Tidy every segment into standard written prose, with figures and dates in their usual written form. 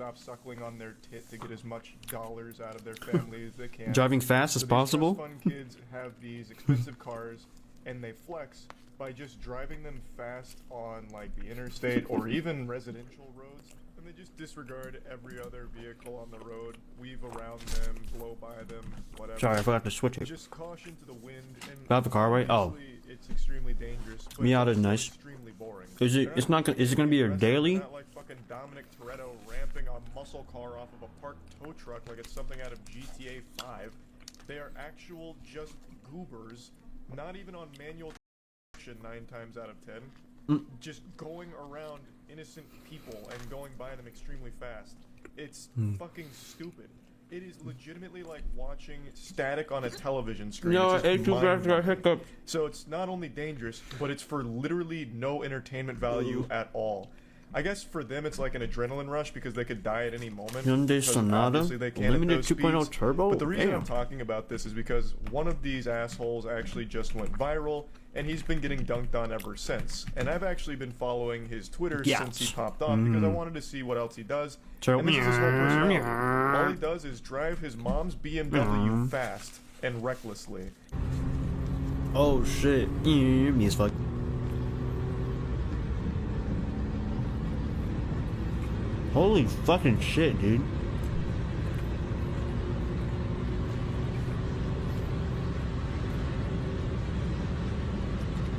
stop suckling on their tit to get as much dollars out of their family as they can. Driving fast as possible. These trust fund kids have these expensive cars, and they flex by just driving them fast on like the interstate or even residential roads, and they just disregard every other vehicle on the road, weave around them, blow by them, whatever. Sorry, I forgot to switch it. Just caution to the wind. And Got the car right? Oh. It's extremely dangerous. But Miata is it's nice. Extremely boring. Is it? It's not. Is it gonna be your daily? Not like fucking Dominic Toretto ramping a muscle car off of a parked tow truck like it's something out of GTA 5. They are actual just goobers, not even on manual 9 times out of 10. Just going around innocent people and going by them extremely fast. It's fucking stupid. It is legitimately like watching static on a television screen. No, It's just guys got hiccup. So it's not only dangerous, but it's for literally no entertainment value at all. I guess for them it's like an adrenaline rush because they could die at any moment. Hyundai Sonata, limited 2.0 turbo. But the reason I'm talking about this is because one of these assholes actually just went viral, and he's been getting dunked on ever since. And I've actually been following his Twitter since he popped off because I wanted to see what else he does. And this is his whole personality. All he does is drive his mom's BMW fast and recklessly. Oh shit! Me as fuck. Holy fucking shit, dude.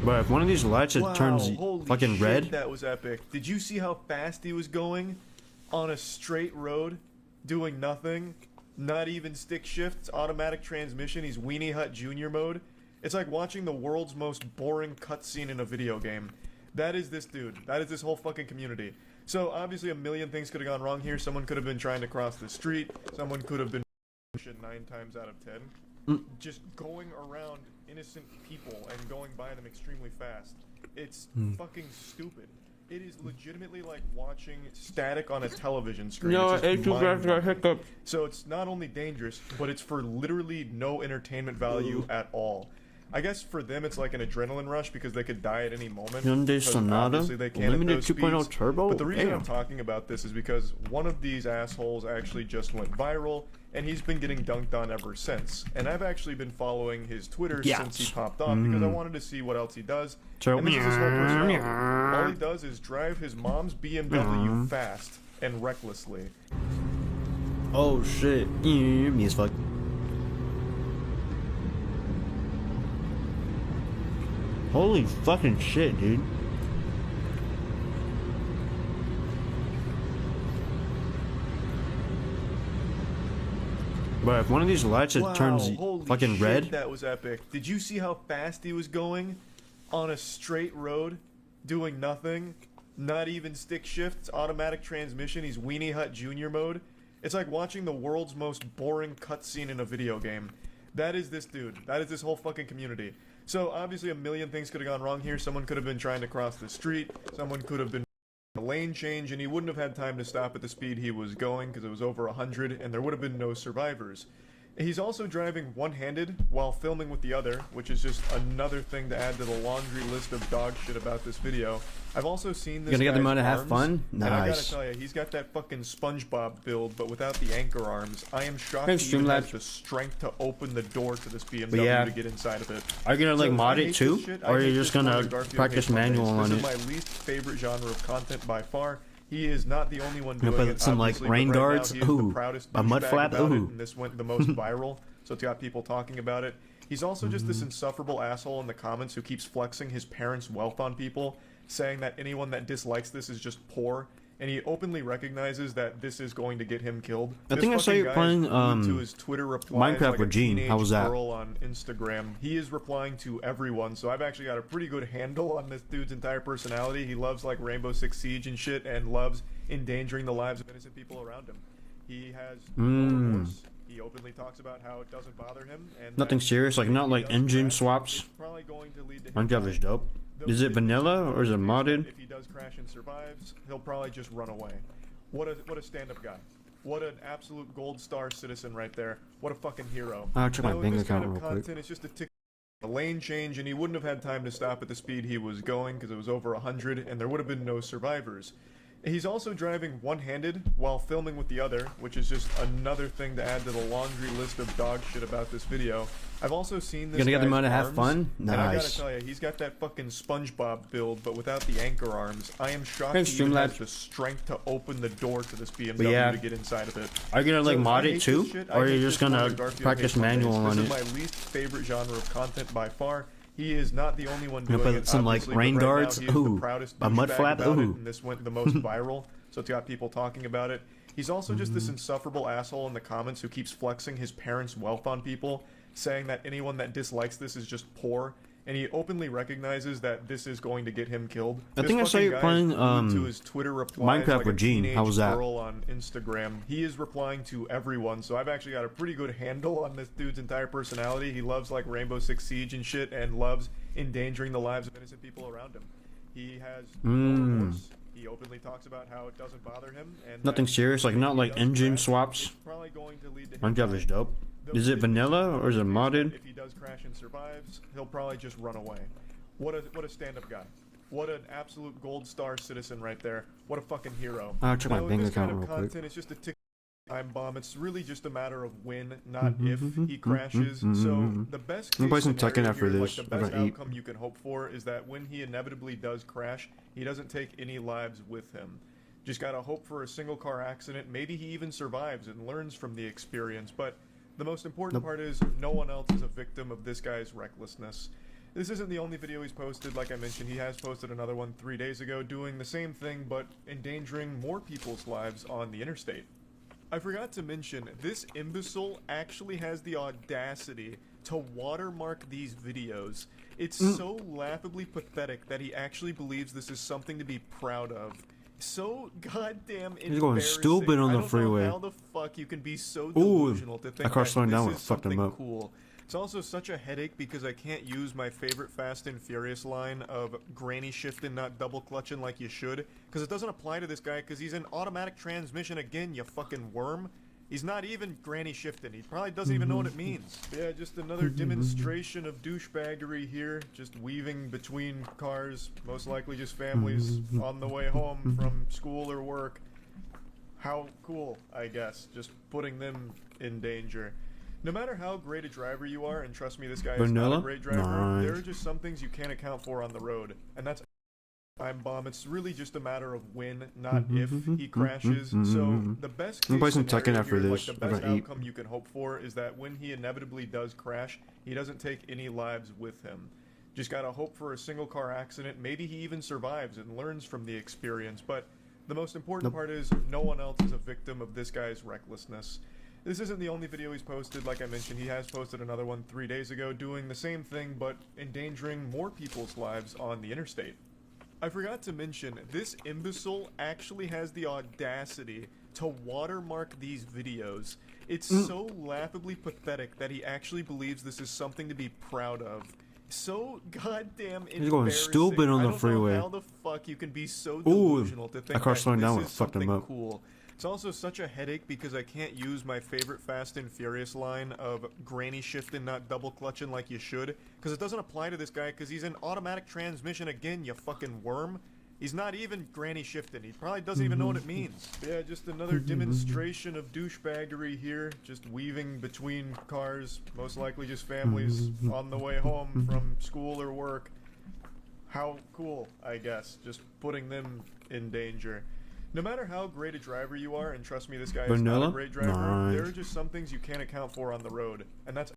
But if one of these lights turns fucking red. That was epic. Did you see how fast he was going? On a straight road, doing nothing, not even stick shifts, automatic transmission. He's Weenie Hut Jr. mode. It's like watching the world's most boring cutscene in a video game. That is this dude. That is this whole fucking community. So obviously a million things could have gone wrong here. Someone could have been trying to cross the street. Someone could have been 9 times out of 10. Just going around innocent people and going by them extremely fast. It's fucking stupid. It is legitimately like watching static on a television screen. No, guys got hiccup. So it's not only dangerous, but it's for literally no entertainment value at all. I guess for them it's like an adrenaline rush because they could die at any moment. Hyundai Sonata, limited 2.0 turbo. But the reason I'm talking about this is because one of these assholes actually just went viral, and he's been getting dunked on ever since. And I've actually been following his Twitter since he popped off because I wanted to see what else he does. And this is his whole personality. All he does is drive his mom's BMW fast and recklessly. Oh shit! Me as fuck. Holy fucking shit, dude. But if one of these lights turns fucking red. That was epic. Did you see how fast he was going? On a straight road, doing nothing, not even stick shifts, automatic transmission. He's Weenie Hut Jr. mode. It's like watching the world's most boring cutscene in a video game. That is this dude. That is this whole fucking community. So obviously a million things could have gone wrong here. Someone could have been trying to cross the street. Someone could have been a lane change, and he wouldn't have had time to stop at the speed he was going because it was over 100, and there would have been no survivors. He's also driving one-handed while filming with the other, which is just another thing to add to the laundry list of dog shit about this video. I've also seen this. Gonna get them out to have arms, fun? And I gotta Nice. tell you, he's got that fucking SpongeBob build, but without the anchor arms. I am shocked Hey, he even has Streamlabs. the strength to open the door to this BMW yeah. to get inside of it. Are you gonna like So, mod I it hate too? this shit. I Or are hate you just this more gonna than Garfield practice hates manual Mondays. on This it? is my least favorite genre of content by far. He is not the only one doing put it. some, like, obviously, rain but right now guards? he is the Ooh. proudest A mud douchebag flap? about it, Ooh. and this went the most viral, so it's got people talking about it. He's also just this insufferable asshole in the comments who keeps flexing his parents' wealth on people, saying that anyone that dislikes this is just poor, and he openly recognizes that this is going to get him killed. I think I saw you playing to his Twitter replies Minecraft like with a Gene. teenage How was that? girl on Instagram. He is replying to everyone, so I've actually got a pretty good handle on this dude's entire personality. He loves like Rainbow Six Siege and shit, and loves endangering the lives of innocent people around him. He has no remorse. He openly talks about how it doesn't bother him, and Nothing serious, like not like engine swaps. probably going to lead to him Minecraft is dying. dope. Is it vanilla or is it modded? If he does crash and survives, he'll probably just run away. What a stand-up guy. What an absolute gold star citizen right there. What a fucking hero. I'll check my Now, bank this kind account of real quick. content is just a lane change, and he wouldn't have had time to stop at the speed he was going because it was over 100, and there would have been no survivors. He's also driving one-handed while filming with the other, which is just another thing to add to the laundry list of dog shit about this video. I've also seen this Gonna get them out guy's to have arms, fun? and I gotta Nice. tell you, he's got that fucking SpongeBob build, but without the anchor arms. I am shocked Thanks, he even has Streamlabs. the strength to open the door to this BMW yeah. to get inside of it. Are you gonna like So, mod I it hate too, this shit. I or are hate you this just gonna Wonder Garfield practice hate Mondays. manual on This it? is my least favorite genre of content by far. He is not the only one You doing put it. some, like, obviously, rain but right now guards? he is the Ooh. proudest A mud douchebag flap? about it, Ooh. and this went the most viral, so it's got people talking about it. He's also just this insufferable asshole in the comments who keeps flexing his parents' wealth on people, saying that anyone that dislikes this is just poor, and he openly recognizes that this is going to get him killed. I This think I saw fucking you guy is playing, glued to his Twitter replies Minecraft like with a Gene. How teenage was that? girl on Instagram. He is replying to everyone, so I've actually got a pretty good handle on this dude's entire personality. He loves like Rainbow Six Siege and shit, and loves endangering the lives of innocent people around him. He has no remorse. He openly talks about how it doesn't bother him, and Nothing that serious, like if not he like does engine crash, swaps. it's probably going to lead to him Minecraft is dying. dope. The Is it biggest vanilla or is it issue modded? that if he does crash and survives, he'll probably just run away. What a stand-up guy. What an absolute gold star citizen right there. What a fucking hero. I'll check my Now, with bank this kind account of real quick. content, it's just a tick time bomb. It's really just a matter of when, not if he crashes. So the best I'm case playing some Tekken scenario after here, this. like the I best gotta eat. outcome you can hope for is that when he inevitably does crash, he doesn't take any lives with him. Just gotta hope for a single car accident. Maybe he even survives and learns from the experience. But the most important part is no one else is a victim of this guy's recklessness. This isn't the only video he's posted. Like I mentioned, he has posted another one 3 days ago doing the same thing but endangering more people's lives on the interstate. I forgot to mention, this imbecile actually has the audacity to watermark these videos. It's so laughably pathetic that he actually believes this is something to be proud of. So goddamn embarrassing. He's going stupid on the I don't freeway. know how the fuck you can be so delusional to that think car's that slowing this down is when I fucked him something up. cool. It's also such a headache because I can't use my favorite Fast and Furious line of granny shifting, not double clutching like you should, because it doesn't apply to this guy because he's in automatic transmission again, you fucking worm. He's not even granny shifting. He probably doesn't even know what it means. Yeah, just another demonstration of douchebaggery here. Just weaving between cars, most likely just families on the way home from school or work. How cool, I guess. Just putting them in danger. No matter how great a driver you are, and trust me, this guy is not Vanilla? a great driver, Nice. there are just some things you can't account for on the road. And that's time bomb. It's really just a matter of when, not if he crashes. So the best I'm case playing some Tekken scenario after here, this. like the I best gotta eat. outcome you can hope for is that when he inevitably does crash, he doesn't take any lives with him. Just gotta hope for a single car accident. Maybe he even survives and learns from the experience. But the most important part is no one else is a victim of this guy's recklessness. This isn't the only video he's posted. Like I mentioned, he has posted another one 3 days ago doing the same thing but endangering more people's lives on the interstate. I forgot to mention, this imbecile actually has the audacity to watermark these videos. It's so laughably pathetic that he actually believes this is something to be proud of. So goddamn embarrassing. He's going stupid on the I don't freeway. know how the fuck you can be so delusional to think that car's slowing this down when is I fucked him something up. cool. It's also such a headache because I can't use my favorite Fast and Furious line of granny shifting, not double clutching like you should, because it doesn't apply to this guy because he's in automatic transmission again, you fucking worm. He's not even granny shifting. He probably doesn't even know what it means. Yeah, just another demonstration of douchebaggery here. Just weaving between cars, most likely just families on the way home from school or work. How cool, I guess. Just putting them in danger. No matter how great a driver you are, and trust me, this guy is not Vanilla? a great driver, Nice. there are just some things you can't account for on the road, and that's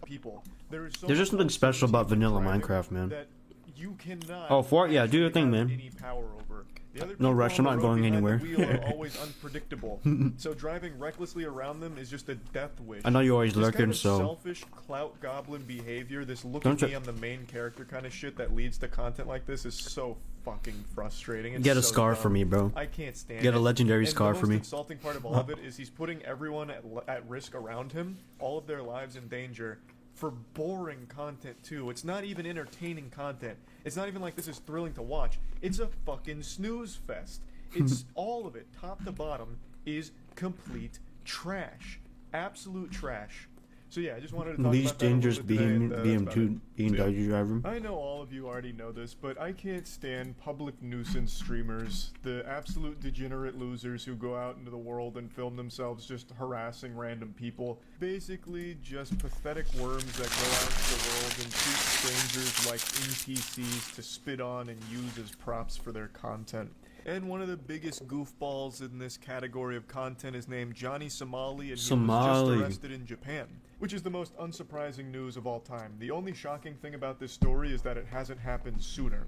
people. There's There's just something special about vanilla Minecraft, man. That you cannot Oh, yeah, do your thing, have man. any power over. The other No people rush, on I'm the not road going behind anywhere. the wheel are always unpredictable. So driving recklessly around them is just a death wish. I know you're always This lurking, kind of so selfish clout goblin behavior, this look Don't at me, you- I'm the main character kind of shit that leads to content like this is so fucking frustrating. It's get a so scar dumb. for me, bro. I can't stand Get it. a legendary And scar the for most me. insulting part of all of it is he's putting everyone at risk around him, all of their lives in danger, for boring content too. It's not even entertaining content. It's not even like this is thrilling to watch. It's a fucking snooze fest. It's all of it, top to bottom, is complete trash. Absolute trash. So yeah, I just wanted to talk Least about that a little dangerous bit today, and, that's about BM2 it. being So, yeah. Dodge driver. I know all of you already know this, but I can't stand public nuisance streamers, the absolute degenerate losers who go out into the world and film themselves just harassing random people. Basically, just pathetic worms that go out into the world and treat strangers like NPCs to spit on and use as props for their content. And one of the biggest goofballs in this category of content is named Johnny Somali, and he was Somali. just arrested in Japan, which is the most unsurprising news of all time. The only shocking thing about this story is that it hasn't happened sooner.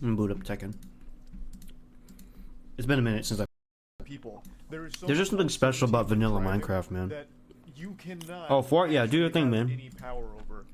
I'm boot up Tekken. It's been a minute since I. People, there is so There's just something special about vanilla driving Minecraft, man. that you cannot Oh, yeah, do your thing, have man. any power over.